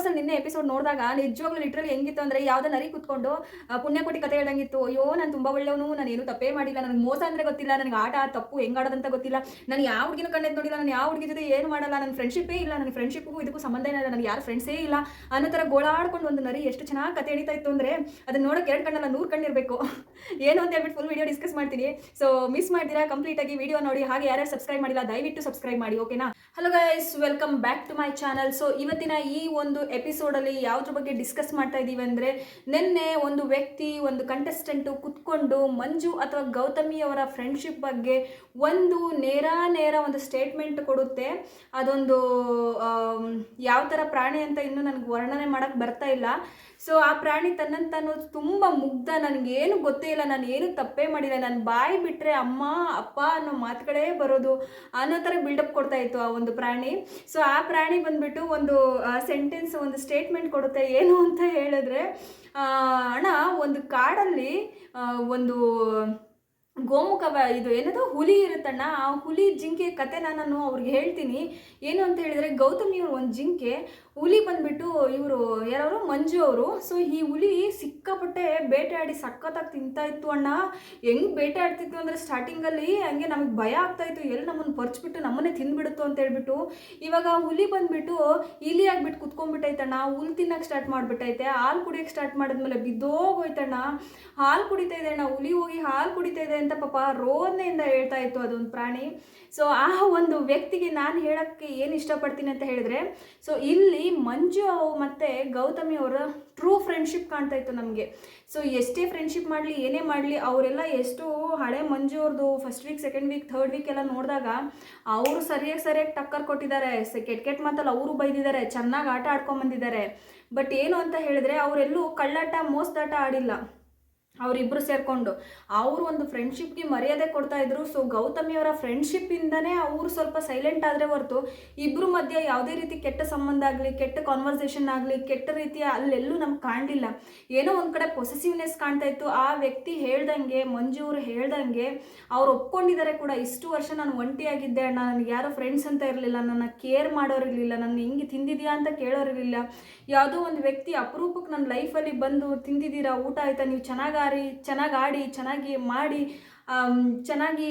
Boss ನಿನ್ನೆ episode ನೋಡಿದಾಗ ನಿಜವಾಗ್ಲೂ ಲಿಟ್ರಲಿ ಹೆಂಗಿತ್ತು ಅಂದರೆ ಯಾವುದೋ ನರಿ ಕುತ್ಕೊಂಡು ಪುಣ್ಯಕೋಟಿ ಕತೆ ಹೇಳ್ದಂಗಿತ್ತು. ಅಯ್ಯೋ ನಾನು ತುಂಬ ಒಳ್ಳೆಯವನು, ನಾನು ಏನು ತಪ್ಪೇ ಮಾಡಿಲ್ಲ, ನನಗೆ ಮೋಸ ಅಂದರೆ ಗೊತ್ತಿಲ್ಲ, ನನಗೆ ಆಟ ತಪ್ಪು ಹೆಂಗೆ ಆಡೋದಂತ ಗೊತ್ತಿಲ್ಲ, ನಾನು ಯಾವ ಹುಡುಗಿನ ಕಂಡೆದ್ದು ನೋಡಿಲ್ಲ, ನಾನು ಯಾವ ಹುಡುಗಿ ಜೊತೆ ಏನು ಮಾಡಲ್ಲ, ನನ್ನ ಫ್ರೆಂಡ್ಶಿಪ್ಪೇ ಇಲ್ಲ, ನನ್ನ ಫ್ರೆಂಡ್ಶಿಪ್ಗೂ ಇದಕ್ಕೂ ಸಂಬಂಧ ಇಲ್ಲ, ನನಗೆ ಯಾರು ಫ್ರೆಂಡ್ಸೇ ಇಲ್ಲ ಅನ್ನೋ ಥರ ಗೋಳಾಡ್ಕೊಂಡು ಒಂದು ನರಿ ಎಷ್ಟು ಚೆನ್ನಾಗಿ ಕತೆ ಹಿಡಿತಾ ಇತ್ತು ಅಂದರೆ ಅದನ್ನ ನೋಡೋಕೆ 2 ಕಣ್ಣಲ್ಲ 100 ಕಣ್ಣಿರಬೇಕು. ಏನು ಅಂತ ಹೇಳ್ಬಿಟ್ಟು ಫುಲ್ ವಿಡಿಯೋ ಡಿಸ್ಕಸ್ ಮಾಡ್ತೀನಿ. ಸೊ ಮಿಸ್ ಮಾಡ್ತೀರಾ, ಕಂಪ್ಲೀಟಾಗಿ ವಿಡಿಯೋ ನೋಡಿ. ಹಾಗೆ ಯಾರ್ಯಾರು ಸಬ್ಸ್ಕ್ರೈಬ್ ಮಾಡಿಲ್ಲ ದಯವಿಟ್ಟು ಸಬ್ಸ್ಕ್ರೈಬ್ ಮಾಡಿ, ಓಕೆನಾ? Hello guys, welcome back to my channel. So ಇವತ್ತಿನ ಈ ಒಂದು ಎಪಿಸೋಡಲ್ಲಿ ಯಾವುದ್ರ ಬಗ್ಗೆ ಡಿಸ್ಕಸ್ ಮಾಡ್ತಾ ಇದ್ದೀವಿ ಅಂದರೆ, ನಿನ್ನೆ ಒಂದು ವ್ಯಕ್ತಿ, ಒಂದು ಕಂಟೆಸ್ಟೆಂಟು ಕುತ್ಕೊಂಡು ಮಂಜು ಅಥವಾ ಗೌತಮಿ ಅವರ ಫ್ರೆಂಡ್ಶಿಪ್ ಬಗ್ಗೆ ಒಂದು ನೇರ ಒಂದು ಸ್ಟೇಟ್ಮೆಂಟ್ ಕೊಡುತ್ತೆ. ಅದೊಂದು ಯಾವ ಥರ ಪ್ರಾಣಿ ಅಂತ ಇನ್ನೂ ನನಗೆ ವರ್ಣನೆ ಮಾಡೋಕ್ಕೆ ಬರ್ತಾ ಇಲ್ಲ. ಸೊ ಆ ಪ್ರಾಣಿ ತನ್ನಂತಾನು ತುಂಬ ಮುಗ್ಧ, ನನಗೇನು ಗೊತ್ತೇ ಇಲ್ಲ, ನಾನು ಏನು ತಪ್ಪೇ ಮಾಡಿಲ್ಲ, ನಾನು ಬಾಯಿ ಬಿಟ್ಟರೆ ಅಮ್ಮ ಅಪ್ಪ ಅನ್ನೋ ಮಾತುಗಳೇ ಬರೋದು ಅನ್ನೋ ಥರ ಬಿಲ್ಡಪ್ ಕೊಡ್ತಾ ಇತ್ತು ಆ ಒಂದು ಪ್ರಾಣಿ. ಸೊ ಆ ಪ್ರಾಣಿ ಬಂದ್ಬಿಟ್ಟು ಒಂದು ಸೆಂಟೆನ್ಸ್, ಒಂದು ಸ್ಟೇಟ್ಮೆಂಟ್ ಕೊಡುತ್ತೆ. ಏನು ಅಂತ ಹೇಳಿದ್ರೆ, ಅಣ್ಣ ಒಂದು ಕಾಡಲ್ಲಿ ಒಂದು ಗೋಮುಖ ಇದು ಏನದು ಹುಲಿ ಇರುತ್ತಣ್ಣ, ಆ ಹುಲಿ ಜಿಂಕೆ ಕತೆನ ನಾನು ಅವ್ರಿಗೆ ಹೇಳ್ತೀನಿ. ಏನು ಅಂತ ಹೇಳಿದರೆ, ಗೌತಮಿಯವರು ಒಂದು ಜಿಂಕೆ, ಹುಲಿ ಬಂದುಬಿಟ್ಟು ಇವರು ಯಾರವರು ಮಂಜು ಅವರು. ಸೊ ಈ ಹುಲಿ ಸಿಕ್ಕಾಪಟ್ಟೆ ಬೇಟೆಯಾಡಿ ಸಖತ್ತಾಗಿ ತಿಂತಾ ಇತ್ತು ಅಣ್ಣ. ಹೆಂಗೆ ಬೇಟೆ ಆಡ್ತಿತ್ತು ಅಂದರೆ ಸ್ಟಾರ್ಟಿಂಗಲ್ಲಿ ಹಂಗೆ ನಮಗೆ ಭಯ ಆಗ್ತಾಯಿತ್ತು, ಎಲ್ಲಿ ನಮ್ಮನ್ನು ಪರ್ಚ್ಬಿಟ್ಟು ನಮ್ಮನ್ನೇ ತಿಂದ್ಬಿಡುತ್ತೋ ಅಂತ ಹೇಳ್ಬಿಟ್ಟು. ಇವಾಗ ಹುಲಿ ಬಂದುಬಿಟ್ಟು ಇಲಿ ಆಗಿಬಿಟ್ಟು ಕುತ್ಕೊಂಡ್ಬಿಟ್ಟೈತಣ್ಣ, ಹುಲ್ ತಿನ್ನೋಕ್ಕೆ ಸ್ಟಾರ್ಟ್ ಮಾಡಿಬಿಟ್ಟೈತೆ. ಹಾಲು ಕುಡಿಯೋಕ್ಕೆ ಸ್ಟಾರ್ಟ್ ಮಾಡಿದ್ಮೇಲೆ ಬಿದ್ದೋಗೋಯ್ತಣ್ಣ, ಹಾಲು ಕುಡಿತಾ ಇದೆ ಅಣ್ಣ, ಹುಲಿ ಹೋಗಿ ಹಾಲು ಕುಡಿತಾ ಇದೆ ಅಂತ ಪಾಪ ರೋದನೆಯಿಂದ ಹೇಳ್ತಾ ಇತ್ತು ಅದೊಂದು ಪ್ರಾಣಿ. ಸೊ ಆ ಒಂದು ವ್ಯಕ್ತಿಗೆ ನಾನು ಹೇಳೋಕ್ಕೆ ಏನು ಇಷ್ಟಪಡ್ತೀನಿ ಅಂತ ಹೇಳಿದ್ರೆ, ಸೊ ಇಲ್ಲಿ ಮಂಜು ಮತ್ತು ಗೌತಮಿ ಅವರ ಟ್ರೂ ಫ್ರೆಂಡ್ಶಿಪ್ ಕಾಣ್ತಾ ಇತ್ತು ನಮಗೆ. ಸೊ ಎಷ್ಟೇ ಫ್ರೆಂಡ್ಶಿಪ್ ಮಾಡಲಿ, ಏನೇ ಮಾಡಲಿ, ಅವರೆಲ್ಲ ಎಷ್ಟು ಹಳೆ ಮಂಜು ಅವ್ರದ್ದು first week, second week, third weak ಎಲ್ಲ ನೋಡಿದಾಗ ಅವರು ಸರಿಯಾಗಿ ಟಕ್ಕರ್ ಕೊಟ್ಟಿದ್ದಾರೆ. ಕೆಟ್ಟ ಮಾತಲ್ಲಿ ಅವರು ಬೈದಿದ್ದಾರೆ, ಚೆನ್ನಾಗಿ ಆಟ ಆಡ್ಕೊಂಬಂದಿದ್ದಾರೆ. ಬಟ್ ಏನು ಅಂತ ಹೇಳಿದ್ರೆ, ಅವರೆಲ್ಲೂ ಕಳ್ಳಾಟ ಮೋಸದಾಟ ಆಡಿಲ್ಲ. ಅವರಿಬ್ಬರು ಸೇರಿಕೊಂಡು ಅವರು ಒಂದು ಫ್ರೆಂಡ್ಶಿಪ್ಗೆ ಮರ್ಯಾದೆ ಕೊಡ್ತಾಯಿದ್ರು. ಸೊ ಗೌತಮಿಯವರ ಫ್ರೆಂಡ್ಶಿಪ್ಪಿಂದನೇ ಅವರು ಸ್ವಲ್ಪ ಸೈಲೆಂಟ್ ಆದರೆ ಹೊರತು ಇಬ್ಬರು ಮಧ್ಯೆ ಯಾವುದೇ ರೀತಿ ಕೆಟ್ಟ ಸಂಬಂಧ ಆಗಲಿ, ಕೆಟ್ಟ ಕಾನ್ವರ್ಸೇಷನ್ ಆಗಲಿ, ಕೆಟ್ಟ ರೀತಿಯ ಅಲ್ಲೆಲ್ಲೂ ನಮ್ಗೆ ಕಾಣಲಿಲ್ಲ. ಏನೋ ಒಂದು ಕಡೆ ಪೊಸೆಸಿವ್ನೆಸ್ ಕಾಣ್ತಾ ಇತ್ತು. ಆ ವ್ಯಕ್ತಿ ಹೇಳ್ದಂಗೆ, ಮಂಜು ಅವರು ಹೇಳ್ದಂಗೆ ಅವ್ರು ಒಪ್ಕೊಂಡಿದ್ದಾರೆ ಕೂಡ, ಇಷ್ಟು ವರ್ಷ ನಾನು ಒಂಟಿಯಾಗಿದ್ದೆ ಅಣ್ಣ, ನನಗೆ ಯಾರೋ ಫ್ರೆಂಡ್ಸ್ ಅಂತ ಇರಲಿಲ್ಲ, ನನ್ನ ಕೇರ್ ಮಾಡೋರಿರಲಿಲ್ಲ, ನನ್ನ ಹಿಂಗೆ ತಿಂದಿದೆಯಾ ಅಂತ ಕೇಳೋರಿರಲಿಲ್ಲ. ಯಾವುದೋ ಒಂದು ವ್ಯಕ್ತಿ ಅಪರೂಪಕ್ಕೆ ನನ್ನ ಲೈಫಲ್ಲಿ ಬಂದು, ತಿಂದಿದ್ದೀರಾ, ಊಟ ಆಯಿತಾ, ನೀವು ಚೆನ್ನಾಗಿ ಆಡಿ ಚೆನ್ನಾಗಿ ಮಾಡಿ ಚೆನ್ನಾಗಿ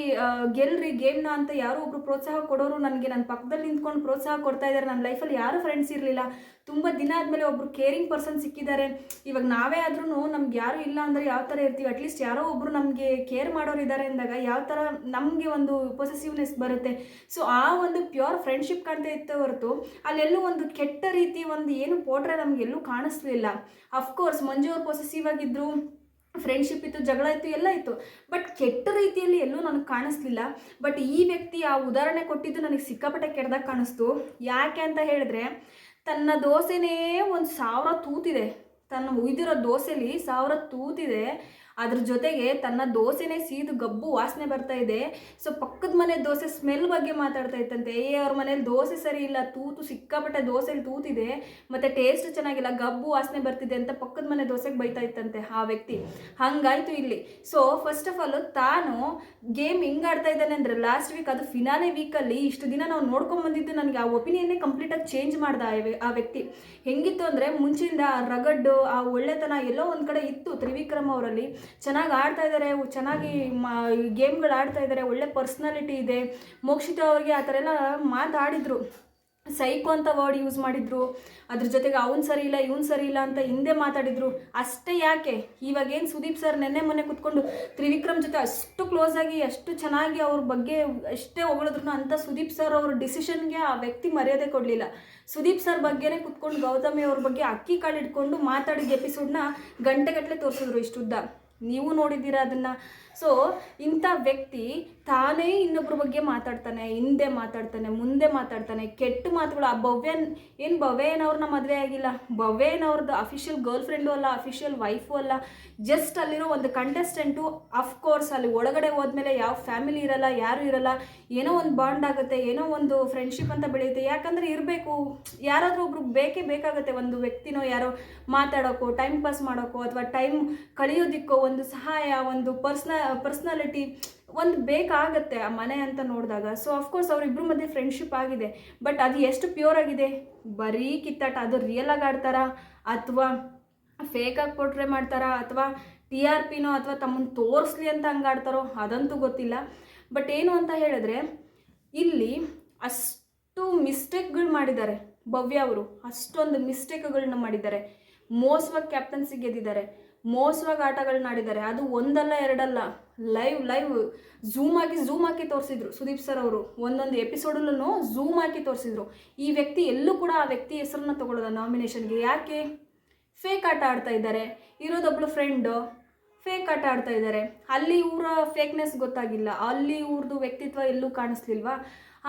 ಗೆಲ್ರಿ ಗೇಮ್ನ ಅಂತ ಯಾರೋ ಒಬ್ರು ಪ್ರೋತ್ಸಾಹ ಕೊಡೋರು ನನಗೆ ನನ್ನ ಪಕ್ಕದಲ್ಲಿ ನಿಂತ್ಕೊಂಡು ಪ್ರೋತ್ಸಾಹ ಕೊಡ್ತಾ ಇದ್ದಾರೆ. ನನ್ನ ಲೈಫಲ್ಲಿ ಯಾರೂ ಫ್ರೆಂಡ್ಸ್ ಇರಲಿಲ್ಲ, ತುಂಬ ದಿನ ಆದಮೇಲೆ ಒಬ್ಬರು ಕೇರಿಂಗ್ ಪರ್ಸನ್ ಸಿಕ್ಕಿದ್ದಾರೆ. ಇವಾಗ ನಾವೇ ಆದ್ರೂ ನಮ್ಗೆ ಯಾರೂ ಇಲ್ಲ ಅಂದರೆ ಯಾವ ಥರ ಇರ್ತೀವಿ, ಅಟ್ಲೀಸ್ಟ್ ಯಾರೋ ಒಬ್ಬರು ನಮಗೆ ಕೇರ್ ಮಾಡೋರು ಇದ್ದಾರೆ ಅಂದಾಗ ಯಾವ ಥರ ನಮಗೆ ಒಂದು ಪೊಸೆಸಿವ್ನೆಸ್ ಬರುತ್ತೆ. ಸೊ ಆ ಒಂದು ಪ್ಯೂರ್ ಫ್ರೆಂಡ್ಶಿಪ್ ಕಾಣ್ತಾ ಇತ್ತು ಹೊರತು ಅಲ್ಲೆಲ್ಲೂ ಒಂದು ಕೆಟ್ಟ ರೀತಿ ಒಂದು ಏನು ಪೋಟ್ರೆ ನಮಗೆಲ್ಲೂ ಕಾಣಿಸ್ಲಿಲ್ಲ. ಅಫ್ಕೋರ್ಸ್ ಮಂಜು ಅವ್ರು ಪೊಸೆಸಿವ್ ಆಗಿದ್ದರು, ಫ್ರೆಂಡ್ಶಿಪ್ ಇತ್ತು, ಜಗಳ ಇತ್ತು, ಎಲ್ಲ ಇತ್ತು, ಬಟ್ ಕೆಟ್ಟ ರೀತಿಯಲ್ಲಿ ಎಲ್ಲೂ ನನಗೆ ಕಾಣಿಸ್ಲಿಲ್ಲ. ಬಟ್ ಈ ವ್ಯಕ್ತಿ ಆ ಉದಾಹರಣೆ ಕೊಟ್ಟಿದ್ದು ನನಗೆ ಸಿಕ್ಕಾಪಟ್ಟೆ ಕೆಟ್ಟದಾಗ ಕಾಣಿಸ್ತು. ಯಾಕೆ ಅಂತ ಹೇಳಿದ್ರೆ, ತನ್ನ ದೋಸೆನೇ 1000 ತೂತಿದೆ, ತನ್ನ ಉಯ್ದಿರೋ ದೋಸೆಲಿ 1000 ತೂತಿದೆ, ಅದ್ರ ಜೊತೆಗೆ ತನ್ನ ದೋಸೆನೇ ಸೀದು ಗಬ್ಬು ವಾಸನೆ ಬರ್ತಾ ಇದೆ. ಸೊ ಪಕ್ಕದ ಮನೆ ದೋಸೆ ಸ್ಮೆಲ್ ಬಗ್ಗೆ ಮಾತಾಡ್ತಾ ಇತ್ತಂತೆ. ಅವ್ರ ಮನೇಲಿ ದೋಸೆ ಸರಿ ಇಲ್ಲ, ತೂತು ಸಿಕ್ಕಾಪಟ್ಟೆ ದೋಸೆಲಿ ತೂತಿದೆ, ಮತ್ತು ಟೇಸ್ಟ್ ಚೆನ್ನಾಗಿಲ್ಲ, ಗಬ್ಬು ವಾಸನೆ ಬರ್ತಿದೆ ಅಂತ ಪಕ್ಕದ ಮನೆ ದೋಸೆಗೆ ಬೈತಾ ಇತ್ತಂತೆ ಆ ವ್ಯಕ್ತಿ. ಹಾಗಾಯಿತು ಇಲ್ಲಿ. ಸೊ ಫಸ್ಟ್ ಆಫ್ ಆಲ್ ತಾನು ಗೇಮ್ ಹಿಂಗೆ ಆಡ್ತಾ ಇದ್ದಾನೆ ಅಂದರೆ, ಲಾಸ್ಟ್ ವೀಕ್ ಅದು ಫಿನಾಲೆ ವೀಕಲ್ಲಿ ಇಷ್ಟು ದಿನ ನಾವು ನೋಡ್ಕೊಂಬಂದಿದ್ದು, ನನಗೆ ಆ ಒಪಿನಿಯನ್ನೇ ಕಂಪ್ಲೀಟಾಗಿ ಚೇಂಜ್ ಮಾಡ್ದ ಆ ವ್ಯಕ್ತಿ. ಹೆಂಗಿತ್ತು ಅಂದರೆ, ಮುಂಚೆಯಿಂದ ಆ ರಗಡ್ಡು, ಆ ಒಳ್ಳೆತನ ಎಲ್ಲೋ ಒಂದು ಕಡೆ ಇತ್ತು ತ್ರಿವಿಕ್ರಮ್ ಅವರಲ್ಲಿ. ಚೆನ್ನಾಗಿ ಆಡ್ತಾ ಇದ್ದಾರೆ, ಚೆನ್ನಾಗಿ ಗೇಮ್ಗಳು ಆಡ್ತಾ ಇದ್ದಾರೆ, ಒಳ್ಳೆ ಪರ್ಸ್ನಾಲಿಟಿ ಇದೆ. ಮೋಕ್ಷಿತ ಅವ್ರಿಗೆ ಆ ಥರ ಎಲ್ಲ ಮಾತಾಡಿದ್ರು, ಸೈಕೋ ಅಂತ ವರ್ಡ್ ಯೂಸ್ ಮಾಡಿದ್ರು, ಅದ್ರ ಜೊತೆಗೆ ಅವ್ನು ಸರಿ ಇಲ್ಲ, ಇವ್ನು ಸರಿ ಇಲ್ಲ ಅಂತ ಹಿಂದೆ ಮಾತಾಡಿದ್ರು. ಅಷ್ಟೇ ಯಾಕೆ, ಇವಾಗೇನು ಸುದೀಪ್ ಸರ್ ಮೊನ್ನೆ ಕುತ್ಕೊಂಡು ತ್ರಿವಿಕ್ರಮ್ ಜೊತೆ ಅಷ್ಟು ಕ್ಲೋಸ್ ಆಗಿ, ಅಷ್ಟು ಚೆನ್ನಾಗಿ ಅವ್ರ ಬಗ್ಗೆ ಎಷ್ಟೇ ಹೊಗಳಿದ್ರು ಅಂತ ಸುದೀಪ್ ಸರ್ ಅವ್ರ ಡಿಸಿಷನ್ಗೆ ಆ ವ್ಯಕ್ತಿ ಮರ್ಯಾದೆ ಕೊಡಲಿಲ್ಲ. ಸುದೀಪ್ ಸರ್ ಬಗ್ಗೆನೇ ಕುತ್ಕೊಂಡು ಗೌತಮಿ ಅವ್ರ ಬಗ್ಗೆ ಅಕ್ಕಿ ಕಾಳು ಇಟ್ಕೊಂಡು ಮಾತಾಡಿದ ಎಪಿಸೋಡ್ನ ಗಂಟೆಗಟ್ಟಲೆ ತೋರಿಸಿದ್ರು, ಇಷ್ಟುದ್ದ ನೀವು ನೋಡಿದ್ದೀರಾ ಅದನ್ನು. ಸೊ ಇಂಥ ವ್ಯಕ್ತಿ ತಾನೇ ಇನ್ನೊಬ್ಬರ ಬಗ್ಗೆ ಮಾತಾಡ್ತಾನೆ, ಹಿಂದೆ ಮಾತಾಡ್ತಾನೆ, ಮುಂದೆ ಮಾತಾಡ್ತಾನೆ, ಕೆಟ್ಟ ಮಾತುಗಳು. ಆ ಭವ್ಯ ಏನವ್ರನ್ನ ಮದುವೆ ಆಗಿಲ್ಲ, ಭವ್ಯ ಏನವ್ರದ್ದು ಅಫಿಷಿಯಲ್ ಗರ್ಲ್ ಫ್ರೆಂಡು ಅಲ್ಲ, ಅಫಿಷಿಯಲ್ ವೈಫು ಅಲ್ಲ, ಜಸ್ಟ್ ಅಲ್ಲಿರೋ ಒಂದು ಕಂಟೆಸ್ಟೆಂಟು. ಅಫ್ಕೋರ್ಸ್ ಅಲ್ಲಿ ಒಳಗಡೆ ಹೋದ್ಮೇಲೆ ಯಾವ ಫ್ಯಾಮಿಲಿ ಇರಲ್ಲ, ಯಾರೂ ಇರಲ್ಲ, ಏನೋ ಒಂದು ಬಾಂಡ್ ಆಗುತ್ತೆ, ಏನೋ ಒಂದು ಫ್ರೆಂಡ್ಶಿಪ್ ಅಂತ ಬೆಳೆಯುತ್ತೆ. ಯಾಕಂದರೆ ಇರಬೇಕು, ಯಾರಾದರೂ ಒಬ್ರು ಬೇಕೇ ಬೇಕಾಗುತ್ತೆ, ಒಂದು ವ್ಯಕ್ತಿನೋ ಯಾರೋ ಮಾತಾಡೋಕ್ಕೋ, ಟೈಮ್ ಪಾಸ್ ಮಾಡೋಕ್ಕೋ, ಅಥವಾ ಟೈಮ್ ಕಳೆಯೋದಕ್ಕೋ, ಒಂದು ಸಹಾಯ, ಒಂದು ಪರ್ಸ್ನಾಲಿಟಿ, ಒಂದು ಬೇಕಾಗತ್ತೆ ಆ ಮನೆ ಅಂತ ನೋಡಿದಾಗ. ಸೊ ಅಫ್ಕೋರ್ಸ್ ಅವರಿಬ್ಬರ ಮಧ್ಯೆ ಫ್ರೆಂಡ್ಶಿಪ್ ಆಗಿದೆ. ಬಟ್ ಅದು ಎಷ್ಟು ಪ್ಯೂರ್ ಆಗಿದೆ? ಬರೀ ಕಿತ್ತಾಟ. ಅದು ರಿಯಲ್ ಆಗಿ ಆಡ್ತಾರಾ ಅಥವಾ ಫೇಕಾಗಿ ಪೋರ್ಟ್ರೇ ಮಾಡ್ತಾರಾ ಅಥವಾ TRPನೋ ಅಥವಾ ತಮ್ಮನ್ನು ತೋರಿಸ್ಲಿ ಅಂತ ಹಂಗೆ ಆಡ್ತಾರೋ ಅದಂತೂ ಗೊತ್ತಿಲ್ಲ. ಬಟ್ ಏನು ಅಂತ ಹೇಳಿದ್ರೆ ಇಲ್ಲಿ ಅಷ್ಟು ಮಿಸ್ಟೇಕ್ಗಳು ಮಾಡಿದ್ದಾರೆ ಭವ್ಯ ಅವರು. ಅಷ್ಟೊಂದು ಮಿಸ್ಟೇಕ್ಗಳನ್ನ ಮಾಡಿದ್ದಾರೆ. ಮೋಸವಾಗಿ ಕ್ಯಾಪ್ಟನ್ಸಿ ಗೆದ್ದಿದ್ದಾರೆ, ಮೋಸವಾಗಿ ಆಟಗಳನ್ನ ಆಡಿದ್ದಾರೆ. ಅದು ಒಂದಲ್ಲ ಎರಡಲ್ಲ, ಲೈವ್ ಝೂಮ್ ಹಾಕಿ ತೋರಿಸಿದ್ರು ಸುದೀಪ್ ಸರ್ ಅವರು. ಒಂದೊಂದು ಎಪಿಸೋಡಲ್ಲೂ ಝೂಮ್ ಹಾಕಿ ತೋರಿಸಿದ್ರು. ಈ ವ್ಯಕ್ತಿ ಎಲ್ಲೂ ಕೂಡ ಆ ವ್ಯಕ್ತಿ ಹೆಸರನ್ನ ತಗೊಳ್ಳೋದ ನಾಮಿನೇಷನ್ಗೆ. ಯಾಕೆ? ಫೇಕ್ ಆಟ ಆಡ್ತಾ ಇದ್ದಾರೆ. ಇರೋದೊಬ್ಳು ಫ್ರೆಂಡು ಫೇಕ್ ಆಟ ಆಡ್ತಾ ಇದ್ದಾರೆ. ಅಲ್ಲಿ ಇವರ ಫೇಕ್ನೆಸ್ ಗೊತ್ತಾಗಿಲ್ಲ, ಅಲ್ಲಿ ಇವ್ರದ್ದು ವ್ಯಕ್ತಿತ್ವ ಎಲ್ಲೂ ಕಾಣಿಸ್ಲಿಲ್ವಾ?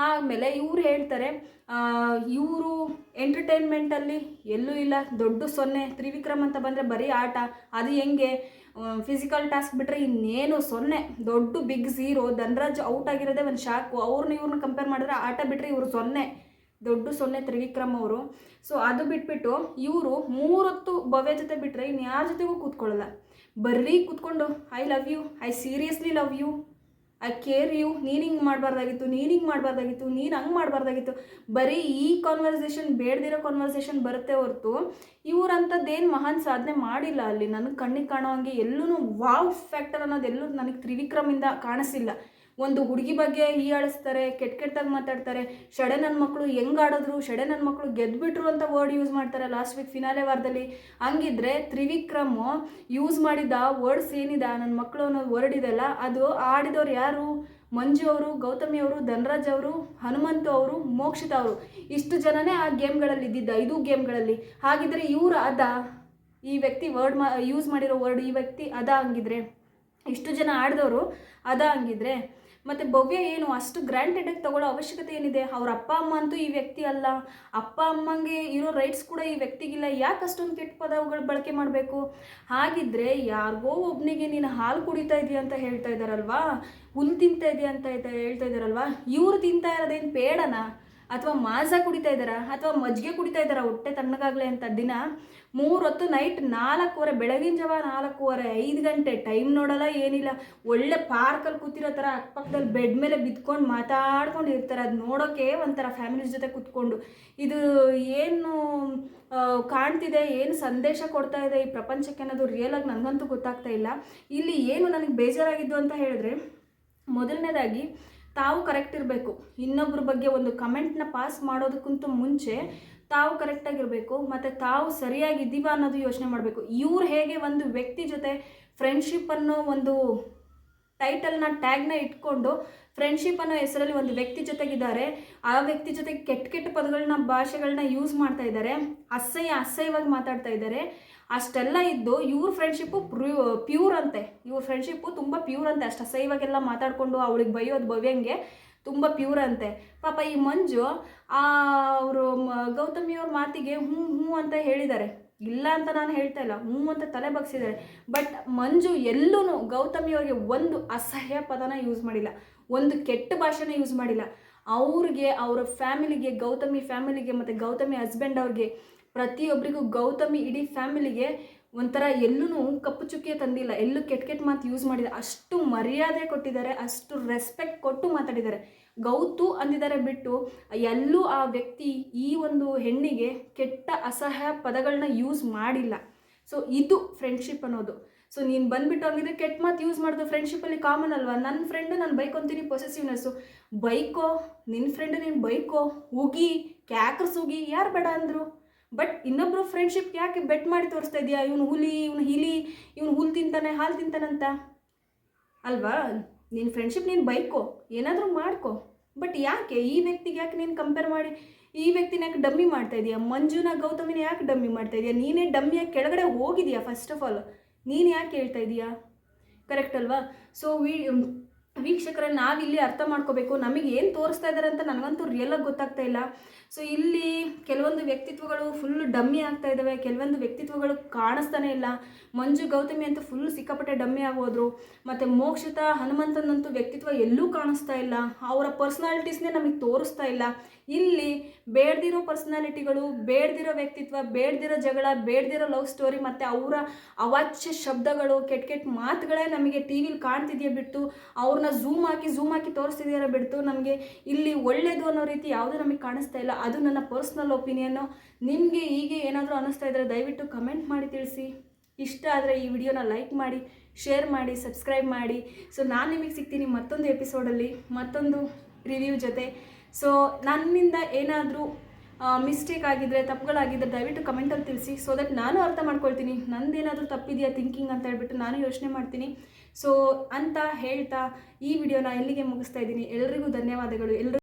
ಆಮೇಲೆ ಇವ್ರು ಹೇಳ್ತಾರೆ ಇವರು ಎಂಟರ್ಟೈನ್ಮೆಂಟಲ್ಲಿ ಎಲ್ಲೂ ಇಲ್ಲ, ದೊಡ್ಡ 0. ತ್ರಿವಿಕ್ರಮ್ ಅಂತ ಬಂದರೆ ಬರೀ ಆಟ. ಅದು ಹೆಂಗೆ? ಫಿಸಿಕಲ್ ಟಾಸ್ಕ್ ಬಿಟ್ಟರೆ ಇನ್ನೇನು 0, ದೊಡ್ಡ ಬಿಗ್ 0. ಧನ್ರಾಜ್ ಔಟ್ ಆಗಿರೋದೇ ಒಂದು ಶಾಕು. ಇವ್ರನ್ನ ಕಂಪೇರ್ ಮಾಡಿದ್ರೆ ಆಟ ಬಿಟ್ಟರೆ ಇವರು 0, ದೊಡ್ಡ 0 ತ್ರಿವಿಕ್ರಮ್ ಅವರು. ಸೊ ಅದು ಬಿಟ್ಬಿಟ್ಟು ಇವರು 3 ಹೊತ್ತು ಭವ್ಯ ಜೊತೆ ಬಿಟ್ಟರೆ ಇನ್ಯಾರ ಜೊತೆಗೂ ಕೂತ್ಕೊಳ್ಳಲ್ಲ. ಬರೀ ಕೂತ್ಕೊಂಡು I love you, I seriously love you, I care you, ನೀನು ಹಿಂಗೆ ಮಾಡಬಾರ್ದಾಗಿತ್ತು, ನೀನು ಹಂಗೆ ಮಾಡಬಾರ್ದಾಗಿತ್ತು. ಬರೀ ಈ ಕಾನ್ವರ್ಸೇಷನ್, ಬೇಡದಿರೋ ಕಾನ್ವರ್ಸೇಷನ್ ಬರುತ್ತೆ ಹೊರತು ಇವರಂಥದ್ದೇನು ಮಹಾನ್ ಸಾಧನೆ ಮಾಡಿಲ್ಲ. ಅಲ್ಲಿ ನನಗೆ ಕಣ್ಣಿಗೆ ಕಾಣೋ ಹಂಗೆ ಎಲ್ಲೂ ವಾವ್ ಫ್ಯಾಕ್ಟರ್ ಅನ್ನೋದೆಲ್ಲೂ ನನಗೆ ತ್ರಿವಿಕ್ರಮಿಂದ ಕಾಣಿಸಿಲ್ಲ. ಒಂದು ಹುಡುಗಿ ಬಗ್ಗೆ ಹೀಯಾಳಿಸ್ತಾರೆ, ಕೆಟ್ಟದಾಗಿ ಮಾತಾಡ್ತಾರೆ. ಶಡೆ ನನ್ನ ಮಕ್ಕಳು ಹೆಂಗೆ ಆಡಿದ್ರು, ಶಡೆ ನನ್ನ ಮಕ್ಕಳು ಗೆದ್ದುಬಿಟ್ರು ಅಂತ ವರ್ಡ್ ಯೂಸ್ ಮಾಡ್ತಾರೆ ಲಾಸ್ಟ್ ವೀಕ್ ಫಿನಾಲೆ ವಾರದಲ್ಲಿ. ಹಂಗಿದ್ರೆ ತ್ರಿವಿಕ್ರಮ್ ಯೂಸ್ ಮಾಡಿದ ವರ್ಡ್ಸ್ ಏನಿದೆ, ನನ್ನ ಮಕ್ಕಳು ಅನ್ನೋ ವರ್ಡ್ ಇದೆಲ್ಲ, ಅದು ಆಡಿದವ್ರು ಯಾರು? ಮಂಜು ಅವರು, ಗೌತಮಿ ಅವರು, ಧನ್ರಾಜ್ ಅವರು, ಹನುಮಂತು ಅವರು, ಮೋಕ್ಷಿತಾ ಅವರು. ಇಷ್ಟು ಜನನೇ ಆ ಗೇಮ್ಗಳಲ್ಲಿ ಇದ್ದಿದ್ದ, 5 ಗೇಮ್ಗಳಲ್ಲಿ. ಹಾಗಿದ್ರೆ ಇವರು ಈ ವ್ಯಕ್ತಿ ವರ್ಡ್ ಯೂಸ್ ಮಾಡಿರೋ ವರ್ಡ್ ಈ ವ್ಯಕ್ತಿ ಹಂಗಿದ್ರೆ, ಇಷ್ಟು ಜನ ಆಡಿದವರು ಹಂಗಿದ್ರೆ, ಮತ್ತು ಭವ್ಯ ಏನು ಅಷ್ಟು ಗ್ರ್ಯಾಂಟೆಡಾಗಿ ತಗೊಳ್ಳೋ ಅವಶ್ಯಕತೆ ಏನಿದೆ? ಅವ್ರ ಅಪ್ಪ ಅಮ್ಮ ಅಂತೂ ಈ ವ್ಯಕ್ತಿ ಅಲ್ಲ, ಅಪ್ಪ ಅಮ್ಮಂಗೆ ಇರೋ ರೈಟ್ಸ್ ಕೂಡ ಈ ವ್ಯಕ್ತಿಗಿಲ್ಲ. ಯಾಕೆ ಅಷ್ಟೊಂದು ಕೆಟ್ಟ ಪದಗಳು ಬಳಕೆ ಮಾಡಬೇಕು? ಹಾಗಿದ್ರೆ ಯಾರಿಗೋ ಒಬ್ಬನಿಗೆ ನೀನು ಹಾಲು ಕುಡಿತಾ ಇದೆಯಾ ಅಂತ ಹೇಳ್ತಾ ಇದ್ದಾರಲ್ವಾ, ಹುಲ್ಲು ತಿಂತಾ ಇದೆಯಾ ಅಂತ ಹೇಳ್ತಾ ಇದ್ದಾರಲ್ವಾ, ಇವ್ರು ತಿಂತಾ ಇರೋದೇನು ಪೇಡನ ಅಥವಾ ಮಾಜಾ ಕುಡಿತಾ ಇದ್ದಾರಾ ಅಥವಾ ಮಜ್ಜಿಗೆ ಕುಡಿತಾ ಇದ್ದಾರಾ ಹೊಟ್ಟೆ ತಣ್ಣಗಾಗಲಿ ಅಂತ? ದಿನ 3 ಹೊತ್ತು ನೈಟ್ 4:15, ಬೆಳಗಿನ ಜಾವ 4:15, 5 ಗಂಟೆ ಟೈಮ್ ನೋಡಲ್ಲ, ಏನಿಲ್ಲ. ಒಳ್ಳೆ ಪಾರ್ಕಲ್ಲಿ ಕೂತಿರೋ ಥರ ಅಕ್ಕಪಕ್ಕದಲ್ಲಿ ಬೆಡ್ ಮೇಲೆ ಬಿದ್ಕೊಂಡು ಮಾತಾಡ್ಕೊಂಡು ಇರ್ತಾರೆ. ಅದು ನೋಡೋಕ್ಕೆ ಒಂಥರ ಫ್ಯಾಮಿಲೀಸ್ ಜೊತೆ ಕೂತ್ಕೊಂಡು. ಇದು ಏನು ಕಾಣ್ತಿದೆ, ಏನು ಸಂದೇಶ ಕೊಡ್ತಾ ಇದೆ ಈ ಪ್ರಪಂಚಕ್ಕೆ ಅನ್ನೋದು ರಿಯಲಾಗಿ ನನಗಂತೂ ಗೊತ್ತಾಗ್ತಾ ಇಲ್ಲ. ಇಲ್ಲಿ ಏನು ನನಗೆ ಬೇಜಾರಾಗಿದ್ದು ಅಂತ ಹೇಳಿದ್ರೆ, ಮೊದಲನೇದಾಗಿ ತಾವು ಕರೆಕ್ಟ್ ಇರಬೇಕು. ಇನ್ನೊಬ್ಬರ ಬಗ್ಗೆ ಒಂದು ಕಮೆಂಟ್ನ ಪಾಸ್ ಮಾಡೋದಕ್ಕಿಂತ ಮುಂಚೆ ತಾವು ಕರೆಕ್ಟಾಗಿರಬೇಕು, ಮತ್ತು ತಾವು ಸರಿಯಾಗಿದ್ದೀವ ಅನ್ನೋದು ಯೋಚನೆ ಮಾಡಬೇಕು. ಇವ್ರು ಹೇಗೆ ಒಂದು ವ್ಯಕ್ತಿ ಜೊತೆ ಫ್ರೆಂಡ್ಶಿಪ್ ಅನ್ನೋ ಒಂದು ಟೈಟಲ್ನ ಟ್ಯಾಗ್ನ ಇಟ್ಕೊಂಡು ಫ್ರೆಂಡ್ಶಿಪ್ ಅನ್ನೋ ಹೆಸರಲ್ಲಿ ಒಂದು ವ್ಯಕ್ತಿ ಜೊತೆಗಿದ್ದಾರೆ, ಆ ವ್ಯಕ್ತಿ ಜೊತೆಗೆ ಕೆಟ್ಟ ಪದಗಳನ್ನ, ಭಾಷೆಗಳನ್ನ ಯೂಸ್ ಮಾಡ್ತಾ ಇದ್ದಾರೆ, ಅಸಹ್ಯವಾಗಿ ಮಾತಾಡ್ತಾ ಇದ್ದಾರೆ. ಅಷ್ಟೆಲ್ಲ ಇದ್ದು ಇವ್ರ ಫ್ರೆಂಡ್ಶಿಪ್ಪು ಪ್ಯೂರ್ ಅಂತೆ. ಇವ್ರ ಫ್ರೆಂಡ್ಶಿಪ್ಪು ತುಂಬ ಪ್ಯೂರ್ ಅಂತೆ. ಅಷ್ಟು ಅಸಹ್ಯವಾಗೆಲ್ಲ ಮಾತಾಡಿಕೊಂಡು ಅವಳಿಗೆ ಬೈಯೋದು ಭವ್ಯಂಗೆ ತುಂಬ ಪ್ಯೂರ್ ಅಂತೆ. ಪಾಪ ಈ ಮಂಜು ಅವರು ಗೌತಮಿಯವ್ರ ಮಾತಿಗೆ ಹ್ಞೂ ಅಂತ ಹೇಳಿದ್ದಾರೆ. ಇಲ್ಲ ಅಂತ ನಾನು ಹೇಳ್ತಾ ಇಲ್ಲ, ಹ್ಞೂ ಅಂತ ತಲೆ ಬಗ್ಸಿದ್ದಾರೆ. ಬಟ್ ಮಂಜು ಎಲ್ಲೂ ಗೌತಮಿಯವ್ರಿಗೆ ಒಂದು ಅಸಹ್ಯ ಪದನ ಯೂಸ್ ಮಾಡಿಲ್ಲ, ಒಂದು ಕೆಟ್ಟ ಭಾಷೆನ ಯೂಸ್ ಮಾಡಿಲ್ಲ. ಅವ್ರಿಗೆ, ಅವರ ಫ್ಯಾಮಿಲಿಗೆ, ಗೌತಮಿ ಫ್ಯಾಮಿಲಿಗೆ ಮತ್ತು ಗೌತಮಿ ಹಸ್ಬೆಂಡ್ ಅವ್ರಿಗೆ, ಪ್ರತಿಯೊಬ್ಬರಿಗೂ, ಗೌತಮಿ ಇಡೀ ಫ್ಯಾಮಿಲಿಗೆ ಒಂಥರ ಎಲ್ಲೂ ಕಪ್ಪು ಚುಕ್ಕಿಯ ತಂದಿಲ್ಲ, ಎಲ್ಲೂ ಕೆಟ್ಟ ಮಾತು ಯೂಸ್ ಮಾಡಿಲ್ಲ. ಅಷ್ಟು ಮರ್ಯಾದೆ ಕೊಟ್ಟಿದ್ದಾರೆ, ಅಷ್ಟು ರೆಸ್ಪೆಕ್ಟ್ ಕೊಟ್ಟು ಮಾತಾಡಿದ್ದಾರೆ. ಗೌತು ಅಂದಿದ್ದಾರೆ ಬಿಟ್ಟು ಎಲ್ಲೂ ಆ ವ್ಯಕ್ತಿ ಈ ಒಂದು ಹೆಣ್ಣಿಗೆ ಕೆಟ್ಟ ಅಸಹ್ಯ ಪದಗಳನ್ನ ಯೂಸ್ ಮಾಡಿಲ್ಲ. ಸೊ ಇದು ಫ್ರೆಂಡ್ಶಿಪ್ ಅನ್ನೋದು. ಸೊ ನೀನು ಬಂದುಬಿಟ್ಟು ಹಂಗಿದ್ರೆ ಕೆಟ್ಟ ಮಾತು ಯೂಸ್ ಮಾಡೋದು ಫ್ರೆಂಡ್ಶಿಪ್ಪಲ್ಲಿ ಕಾಮನ್ ಅಲ್ವಾ? ನನ್ನ ಫ್ರೆಂಡು ನಾನು ಬೈಕೊಂತೀನಿ, ಪೊಸೆಸಿವ್ನೆಸ್ಸು. ಬೈಕೋ, ನಿನ್ನ ಫ್ರೆಂಡು ನೀನು ಬೈಕೋ, ಉಗಿ, ಕ್ಯಾಕರ್ಸ್ ಉಗಿ, ಯಾರು ಬೇಡ ಅಂದರು? ಬಟ್ ಇನ್ನೊಬ್ಬರು ಫ್ರೆಂಡ್ಶಿಪ್ ಯಾಕೆ ಬೆಟ್ ಮಾಡಿ ತೋರಿಸ್ತಾ ಇದೆಯಾ? ಇವನು ಹುಲಿ, ಇವನು ಹಿಲಿ, ಇವನು ಹುಲ್ಲು ತಿಂತಾನೆ, ಹಾಲು ತಿಂತಾನಂತ ಅಲ್ವಾ? ನಿನ್ನ ಫ್ರೆಂಡ್ಶಿಪ್ ನೀನು ಬೈಕೋ, ಏನಾದರೂ ಮಾಡ್ಕೋ. ಬಟ್ ಯಾಕೆ ಈ ವ್ಯಕ್ತಿಗೆ ಯಾಕೆ ನೀನು ಕಂಪೇರ್ ಮಾಡಿ ಈ ವ್ಯಕ್ತಿನ ಯಾಕೆ ಡಮ್ಮಿ ಮಾಡ್ತಾ ಇದೆಯಾ? ಮಂಜುನ, ಗೌತಮಿನ ಯಾಕೆ ಡಮ್ಮಿ ಮಾಡ್ತಾ ಇದೆಯಾ? ನೀನೇ ಡಮ್ಮಿಯಾಗಿ ಕೆಳಗಡೆ ಹೋಗಿದೆಯಾ? ಫಸ್ಟ್ ಆಫ್ ಆಲ್ ನೀನು ಯಾಕೆ ಹೇಳ್ತಾ ಇದೀಯಾ? ಕರೆಕ್ಟ್ ಅಲ್ವಾ? ಸೊ ವೀಕ್ಷಕರನ್ನು ನಾವಿಲ್ಲಿ ಅರ್ಥ ಮಾಡ್ಕೋಬೇಕು, ನಮಗೆ ಏನು ತೋರಿಸ್ತಾ ಇದ್ದಾರೆ ಅಂತ ನನಗಂತೂ ರಿಯಲಾಗಿ ಗೊತ್ತಾಗ್ತಾ ಇಲ್ಲ. ಸೊ ಇಲ್ಲಿ ಕೆಲವೊಂದು ವ್ಯಕ್ತಿತ್ವಗಳು ಫುಲ್ ಡಮ್ಮಿ ಆಗ್ತಾ ಇದ್ದಾವೆ, ಕೆಲವೊಂದು ವ್ಯಕ್ತಿತ್ವಗಳು ಕಾಣಿಸ್ತಾನೆ ಇಲ್ಲ. ಮಂಜು, ಗೌತಮಿ ಅಂತೂ ಫುಲ್ ಸಿಕ್ಕಾಪಟ್ಟೆ ಡಮ್ಮಿ ಆಗೋದ್ರು. ಮತ್ತು ಮೋಕ್ಷಿತಾ, ಹನುಮಂತನಂತೂ ವ್ಯಕ್ತಿತ್ವ ಎಲ್ಲೂ ಕಾಣಿಸ್ತಾ ಇಲ್ಲ, ಅವರ ಪರ್ಸ್ನಾಲಿಟೀಸ್ನೇ ನಮಗೆ ತೋರಿಸ್ತಾ ಇಲ್ಲ. ಇಲ್ಲಿ ಬೇಡ್ದಿರೋ ಪರ್ಸ್ನಾಲಿಟಿಗಳು, ಬೇಡ್ದಿರೋ ವ್ಯಕ್ತಿತ್ವ, ಬೇಡ್ದಿರೋ ಜಗಳ, ಬೇಡ್ದಿರೋ ಲವ್ ಸ್ಟೋರಿ ಮತ್ತು ಅವರ ಅವಾಚ್ಯ ಶಬ್ದಗಳು, ಕೆಟ್ಟ ಮಾತುಗಳೇ ನಮಗೆ ಟಿ ವಿಲಿ ಕಾಣ್ತಿದೆಯೇ ಬಿಟ್ಟು ಅವ್ರನ್ನ ಝೂಮ್ ಹಾಕಿ ತೋರಿಸ್ತಿದೆಯಲ್ಲ ಬಿಟ್ಟು ನಮಗೆ ಇಲ್ಲಿ ಒಳ್ಳೇದು ಅನ್ನೋ ರೀತಿ ಯಾವುದೂ ನಮಗೆ ಕಾಣಿಸ್ತಾ ಇಲ್ಲ. ಅದು ನನ್ನ ಪರ್ಸ್ನಲ್ ಒಪಿನಿಯನ್ನು. ನಿಮಗೆ ಹೀಗೆ ಏನಾದರೂ ಅನ್ನಿಸ್ತಾ ಇದ್ದರೆ ದಯವಿಟ್ಟು ಕಮೆಂಟ್ ಮಾಡಿ ತಿಳಿಸಿ. ಇಷ್ಟ ಆದರೆ ಈ ವಿಡಿಯೋನ ಲೈಕ್ ಮಾಡಿ, ಶೇರ್ ಮಾಡಿ, ಸಬ್ಸ್ಕ್ರೈಬ್ ಮಾಡಿ. ಸೊ ನಾನು ನಿಮಗೆ ಸಿಗ್ತೀನಿ ಮತ್ತೊಂದು ಎಪಿಸೋಡಲ್ಲಿ ಮತ್ತೊಂದು ರಿವ್ಯೂ ಜೊತೆ. ಸೊ ನನ್ನಿಂದ ಏನಾದರೂ ಮಿಸ್ಟೇಕ್ ಆಗಿದ್ದರೆ, ತಪ್ಪುಗಳಾಗಿದ್ದರೆ ದಯವಿಟ್ಟು ಕಮೆಂಟಲ್ಲಿ ತಿಳಿಸಿ. ಸೊ ದಟ್ ನಾನು ಅರ್ಥ ಮಾಡ್ಕೊಳ್ತೀನಿ, ನಂದೇನಾದರೂ ತಪ್ಪಿದೆಯಾ ಥಿಂಕಿಂಗ್ ಅಂತ ಹೇಳ್ಬಿಟ್ಟು ನಾನು ಯೋಚನೆ ಮಾಡ್ತೀನಿ. ಸೊ ಅಂತ ಹೇಳ್ತಾ ಈ ವಿಡಿಯೋನ ಎಲ್ಲಿಗೆ ಮುಗಿಸ್ತಾ ಇದ್ದೀನಿ. ಎಲ್ರಿಗೂ ಧನ್ಯವಾದಗಳು.